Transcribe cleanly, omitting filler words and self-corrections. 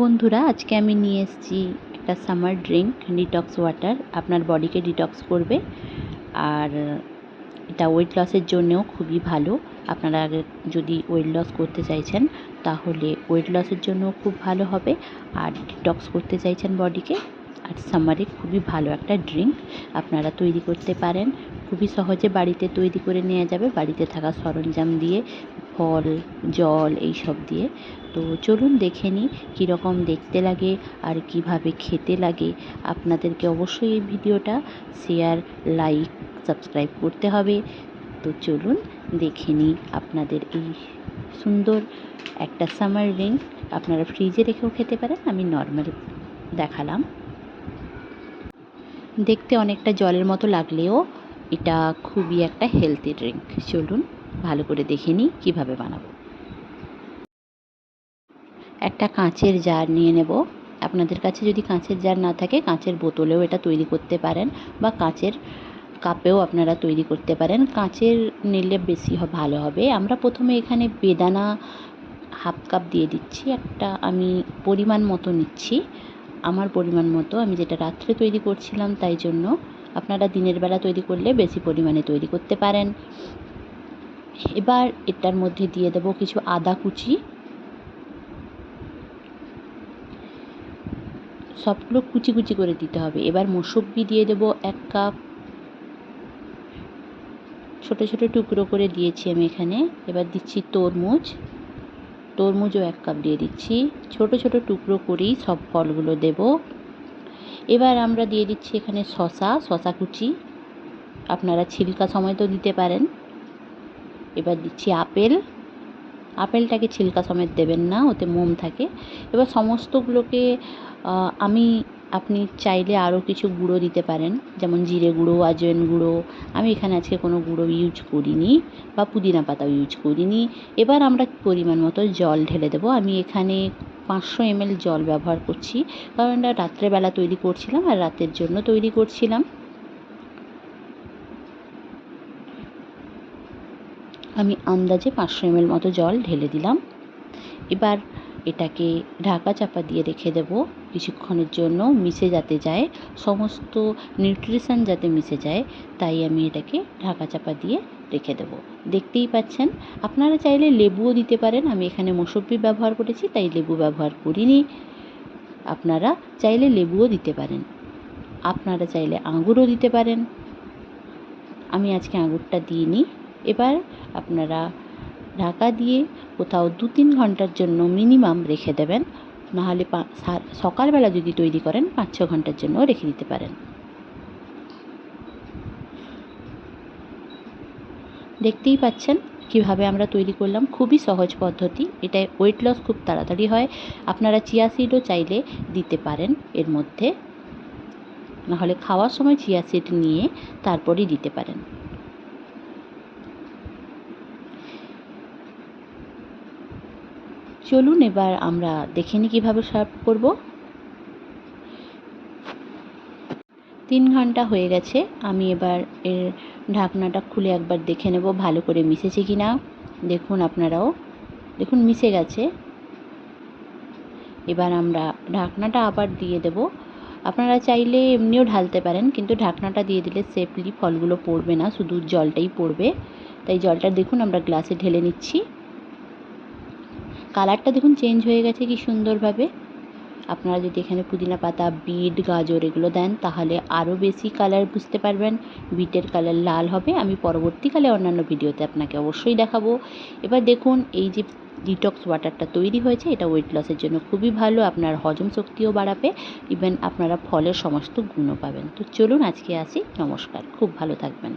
বন্ধুরা, আজকে আমি নিয়ে এসেছি একটা সামার ড্রিঙ্ক, ডিটক্স ওয়াটার। আপনার বডিকে ডিটক্স করবে আর এটা ওয়েট লসের জন্যেও খুবই ভালো। আপনারা যদি ওয়েট লস করতে চাইছেন তাহলে ওয়েট লসের জন্যও খুব ভালো হবে, আর ডিটক্স করতে চাইছেন বডিকে, আর সামারে খুবই ভালো একটা ড্রিঙ্ক আপনারা তৈরি করতে পারেন। খুবই সহজে বাড়িতে তৈরি করে নেওয়া যাবে, বাড়িতে থাকা সরঞ্জাম দিয়ে, ফল, জল এই সব দিয়ে। তো চলুন দেখে নিই কীরকম দেখতে লাগে আর কিভাবে খেতে লাগে। আপনাদেরকে অবশ্যই এই ভিডিওটা শেয়ার, লাইক, সাবস্ক্রাইব করতে হবে। তো চলুন দেখে নিই আপনাদের এই সুন্দর একটা সামার ড্রিঙ্ক। আপনারা ফ্রিজে রেখেও খেতে পারেন, আমি নর্মাল দেখালাম। দেখতে অনেকটা জলের মতো লাগলেও এটা খুবই একটা হেলদি ড্রিঙ্ক। চলুন ভালো করে দেখে নিই কীভাবে বানাবো। একটা কাঁচের জার নিয়ে নেব। আপনাদের কাছে যদি কাঁচের জার না থাকে, কাঁচের বোতলেও এটা তৈরি করতে পারেন, বা কাঁচের কাপেও আপনারা তৈরি করতে পারেন। কাঁচের নিলে বেশি ভালো হবে। আমরা প্রথমে এখানে বেদানা হাফ কাপ দিয়ে দিচ্ছি। একটা আমি পরিমাণ মতো নিচ্ছি, আমার পরিমাণ মতো। আমি যেটা রাত্রে তৈরি করছিলাম তাই জন্য। আপনারা দিনের বেলা তৈরি করলে বেশি পরিমাণে তৈরি করতে পারেন। এবার এটার মধ্যে দিয়ে দেব কিছু আদা কুচি। সবগুলো কুচি কুচি করে দিতে হবে। এবার মৌসুম্বি দিয়ে দেব 1 কাপ, ছোট ছোট টুকরো করে দিয়েছি আমি এখানে। এবার দিচ্ছি তরমুজও 1 কাপ দিয়ে দিচ্ছি। ছোট ছোট টুকরো করেই সব ফলগুলো দেব। এবার আমরা দিয়ে দিচ্ছি এখানে শসা কুচি, আপনারা ছিলকা সমেতও দিতে পারেন। এবার দিচ্ছি আপেলটাকে ছিলকা সমেত দেবেন না, ওতে মোম থাকে। এবার সমস্তগুলোকে আপনি চাইলে আরও কিছু গুঁড়ো দিতে পারেন, যেমন জিরে গুঁড়ো, আজওয়াইন গুঁড়ো। আমি এখানে আজকে কোনো গুঁড়ো ইউজ করিনি, বা পুদিনা পাতাও ইউজ করিনি। এবার আমরা পরিমাণ মতো জল ঢেলে দেবো। আমি এখানে 500 ml জল ব্যবহার করছি, কারণ এটা রাত্রেবেলা তৈরি করছিলাম আর রাতের জন্য তৈরি করছিলাম। আমি আন্দাজে 500 ml মতো জল ঢেলে দিলাম। এবার এটাকে ঢাকা চাপা দিয়ে রেখে দেব কিছুক্ষণের জন্য, মিশে যাতে যায়, সমস্ত নিউট্রিশন যাতে মিশে যায়, তাই আমি এটাকে ঢাকা চাপা দিয়ে রেখে দেব। দেখতেই পাচ্ছেন, আপনারা চাইলে লেবুও দিতে পারেন। আমি এখানে মৌসুম্বি ব্যবহার করেছি তাই লেবু ব্যবহার করিনি। আপনারা চাইলে লেবুও দিতে পারেন, আপনারা চাইলে আঙুরও দিতে পারেন। আমি আজকে আঙুরটা দিইনি। এবার আপনারা ঢাকা দিয়ে কোথাও 2-3 ঘন্টার জন্য মিনিমাম রেখে দেবেন। নাহলে সকালবেলা যদি তৈরি করেন 5-6 ঘন্টার জন্য রেখে দিতে পারেন। দেখতেই পাচ্ছেন কিভাবে আমরা তৈরি করলাম। খুবই সহজ পদ্ধতি, এটায় ওয়েট লস খুব তাড়াতাড়ি হয়। আপনারা চিয়া সিডও চাইলে দিতে পারেন এর মধ্যে, নাহলে খাওয়ার সময় চিয়া সিড নিয়ে তারপরেই দিতে পারেন। চলুন এবার আমরা দেখে নিই কীভাবে সার্ভ করব। 3 ঘন্টা হয়ে গেছে। আমি এবার এর ঢাকনাটা খুলে একবার দেখে নেব ভালো করে মিশেছে কি না। দেখুন, আপনারাও দেখুন মিশে গেছে। এবার আমরা ঢাকনাটা আবার দিয়ে দেব। আপনারা চাইলে এমনিও ঢালতে পারেন, কিন্তু ঢাকনাটা দিয়ে দিলে সেফলি ফলগুলো পড়বে না, শুধু জলটাই পড়বে। তাই জলটা দেখুন আমরা গ্লাসে ঢেলে নিচ্ছি। কালারটা দেখুন চেঞ্জ হয়ে গেছে কি সুন্দরভাবে। আপনারা যদি এখানে পুদিনা পাতা, বিট, গাজর এগুলো দেন তাহলে আরও বেশি কালার বুঝতে পারবেন, বিটের কালার লাল হবে। আমি পরবর্তীকালে অন্যান্য ভিডিওতে আপনাকে অবশ্যই দেখাবো। এবার দেখুন এই যে ডিটক্স ওয়াটারটা তৈরি হয়েছে, এটা ওয়েট লসের জন্য খুবই ভালো, আপনার হজম শক্তিও বাড়াবে, ইভেন আপনারা ফলের সমস্ত গুণও পাবেন। তো চলুন আজকে আসি, নমস্কার, খুব ভালো থাকবেন।